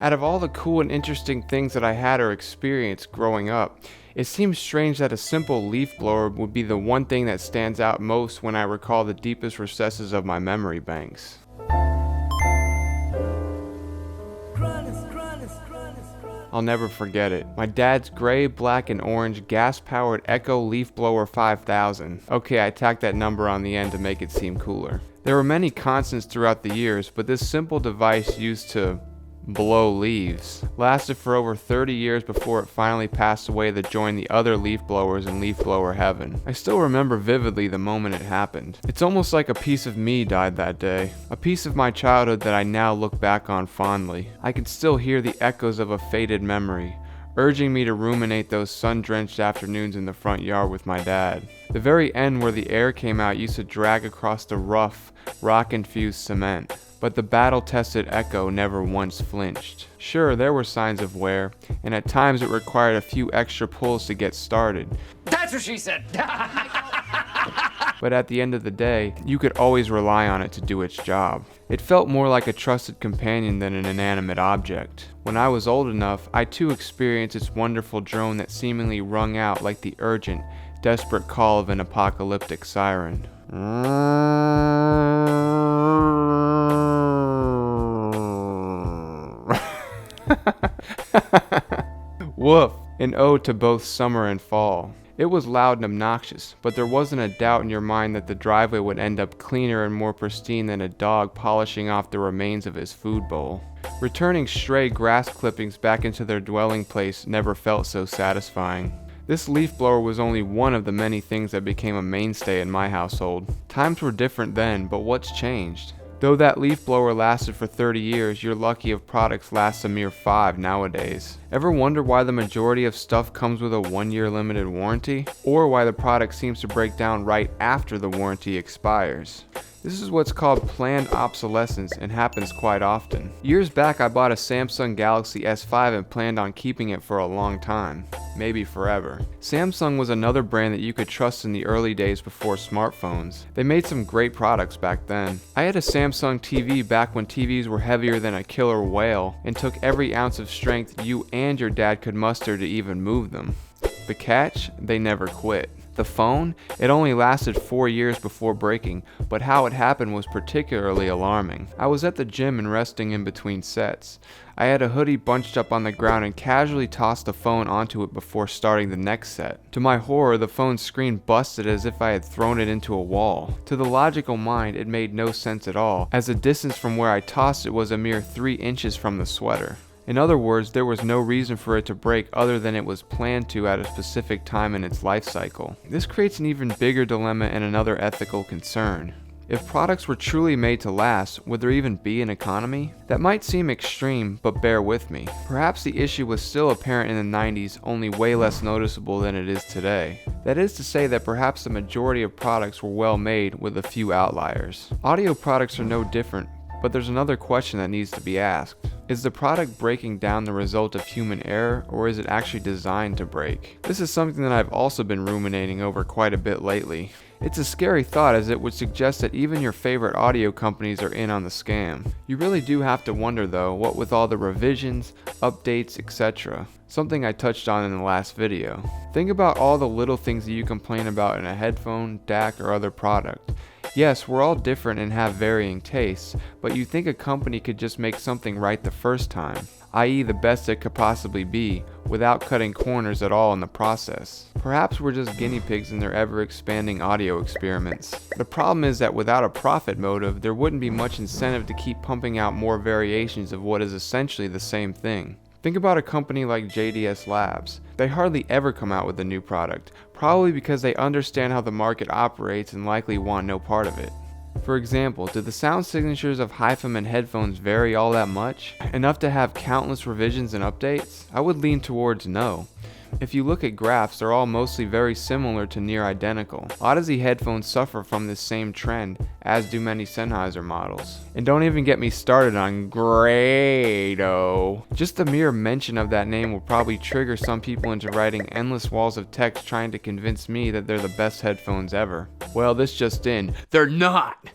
Out of all the cool and interesting things that I had or experienced growing up, it seems strange that a simple leaf blower would be the one thing that stands out most when I recall the deepest recesses of my memory banks. I'll never forget it. My dad's gray, black, and orange gas-powered Echo Leaf Blower 5000. Okay, I tacked that number on the end to make it seem cooler. There were many constants throughout the years, but this simple device used to blow leaves lasted for over 30 years before it finally passed away to join the other leaf blowers in leaf blower heaven. I still remember vividly the moment it happened. It's almost like a piece of me died that day, a piece of my childhood that I now look back on fondly. I can still hear the echoes of a faded memory, urging me to ruminate those sun-drenched afternoons in the front yard with my dad. The very end where the air came out used to drag across the rough, rock-infused cement. But the battle-tested Echo never once flinched. Sure, there were signs of wear, and at times it required a few extra pulls to get started. That's what she said! But at the end of the day, you could always rely on it to do its job. It felt more like a trusted companion than an inanimate object. When I was old enough, I too experienced its wonderful drone that seemingly rung out like the urgent, desperate call of an apocalyptic siren. Woof, an ode to both summer and fall. It was loud and obnoxious, but there wasn't a doubt in your mind that the driveway would end up cleaner and more pristine than a dog polishing off the remains of his food bowl. Returning stray grass clippings back into their dwelling place never felt so satisfying. This leaf blower was only one of the many things that became a mainstay in my household. Times were different then, but what's changed? Though that leaf blower lasted for 30 years, you're lucky if products last a mere 5 nowadays. Ever wonder why the majority of stuff comes with a 1-year limited warranty? Or why the product seems to break down right after the warranty expires? This is what's called planned obsolescence and happens quite often. Years back I bought a Samsung Galaxy S5 and planned on keeping it for a long time. Maybe forever. Samsung was another brand that you could trust in the early days before smartphones. They made some great products back then. I had a Samsung TV back when TVs were heavier than a killer whale and took every ounce of strength you and your dad could muster to even move them. The catch? They never quit. The phone? It only lasted 4 years before breaking, but how it happened was particularly alarming. I was at the gym and resting in between sets. I had a hoodie bunched up on the ground and casually tossed the phone onto it before starting the next set. To my horror, the phone's screen busted as if I had thrown it into a wall. To the logical mind, it made no sense at all, as the distance from where I tossed it was a mere 3 inches from the sweater. In other words, there was no reason for it to break other than it was planned to at a specific time in its life cycle. This creates an even bigger dilemma and another ethical concern. If products were truly made to last, would there even be an economy? That might seem extreme, but bear with me. Perhaps the issue was still apparent in the 90s, only way less noticeable than it is today. That is to say that perhaps the majority of products were well made with a few outliers. Audio products are no different, but there's another question that needs to be asked. Is the product breaking down the result of human error, or is it actually designed to break? This is something that I've also been ruminating over quite a bit lately. It's a scary thought, as it would suggest that even your favorite audio companies are in on the scam. You really do have to wonder though, what with all the revisions, updates, etc. Something I touched on in the last video. Think about all the little things that you complain about in a headphone, DAC, or other product. Yes, we're all different and have varying tastes, but you think a company could just make something right the first time, i.e. the best it could possibly be, without cutting corners at all in the process. Perhaps we're just guinea pigs in their ever-expanding audio experiments. The problem is that without a profit motive, there wouldn't be much incentive to keep pumping out more variations of what is essentially the same thing. Think about a company like JDS Labs. They hardly ever come out with a new product, probably because they understand how the market operates and likely want no part of it. For example, do the sound signatures of HiFiMan headphones vary all that much? Enough to have countless revisions and updates? I would lean towards no. If you look at graphs, they're all mostly very similar to near identical. Odyssey headphones suffer from this same trend, as do many Sennheiser models. And don't even get me started on Grado. Just the mere mention of that name will probably trigger some people into writing endless walls of text trying to convince me that they're the best headphones ever. Well, this just in, they're not!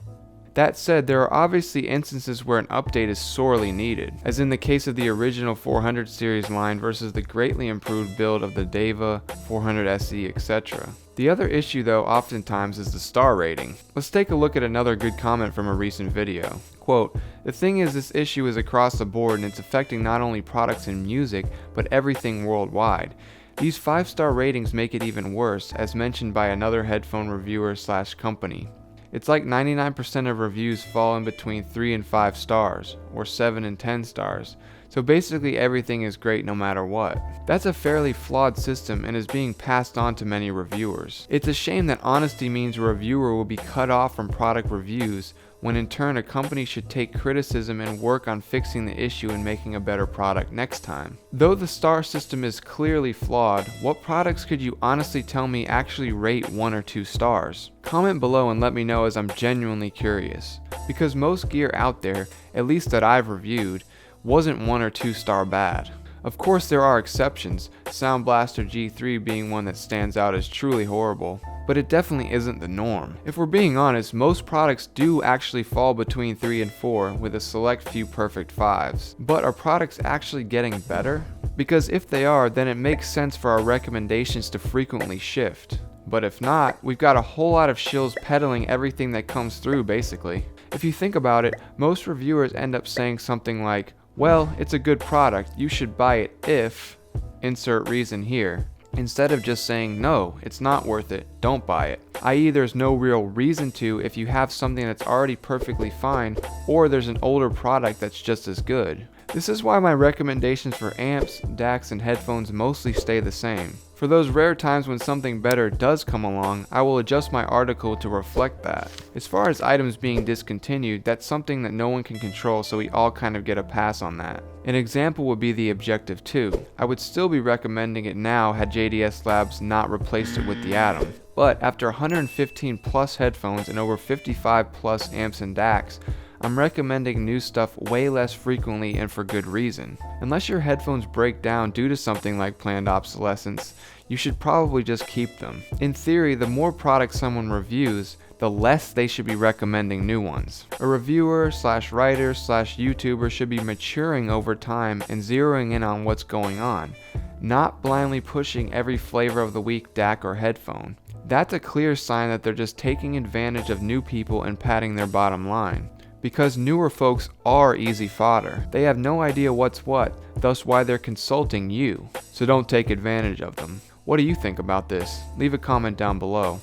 That said, there are obviously instances where an update is sorely needed, as in the case of the original 400 series line versus the greatly improved build of the Deva, 400 SE, etc. The other issue though oftentimes is the star rating. Let's take a look at another good comment from a recent video. Quote, "The thing is, this issue is across the board and it's affecting not only products in music, but everything worldwide. These 5-star ratings make it even worse, as mentioned by another headphone reviewer / company. It's like 99% of reviews fall in between 3 and 5 stars, or 7 and 10 stars. So basically everything is great no matter what." That's a fairly flawed system and is being passed on to many reviewers. It's a shame that honesty means a reviewer will be cut off from product reviews, when in turn a company should take criticism and work on fixing the issue and making a better product next time. Though the star system is clearly flawed, what products could you honestly tell me actually rate 1 or 2 stars? Comment below and let me know, as I'm genuinely curious. Because most gear out there, at least that I've reviewed, wasn't 1 or 2 star bad. Of course there are exceptions, Sound Blaster G3 being one that stands out as truly horrible, but it definitely isn't the norm. If we're being honest, most products do actually fall between 3 and 4, with a select few perfect 5s. But are products actually getting better? Because if they are, then it makes sense for our recommendations to frequently shift. But if not, we've got a whole lot of shills peddling everything that comes through basically. If you think about it, most reviewers end up saying something like, "Well, it's a good product, you should buy it if," insert reason here, instead of just saying, "No, it's not worth it, don't buy it." I.e. there's no real reason to if you have something that's already perfectly fine, or there's an older product that's just as good. This is why my recommendations for amps, DACs, and headphones mostly stay the same. For those rare times when something better does come along, I will adjust my article to reflect that. As far as items being discontinued, that's something that no one can control, so we all kind of get a pass on that. An example would be the Objective 2. I would still be recommending it now had JDS Labs not replaced it with the Atom. But after 115 plus headphones and over 55 plus amps and DACs, I'm recommending new stuff way less frequently and for good reason. Unless your headphones break down due to something like planned obsolescence, you should probably just keep them. In theory, the more products someone reviews, the less they should be recommending new ones. A reviewer / writer / YouTuber should be maturing over time and zeroing in on what's going on, not blindly pushing every flavor of the week DAC or headphone. That's a clear sign that they're just taking advantage of new people and padding their bottom line. Because newer folks are easy fodder. They have no idea what's what, thus why they're consulting you. So don't take advantage of them. What do you think about this? Leave a comment down below.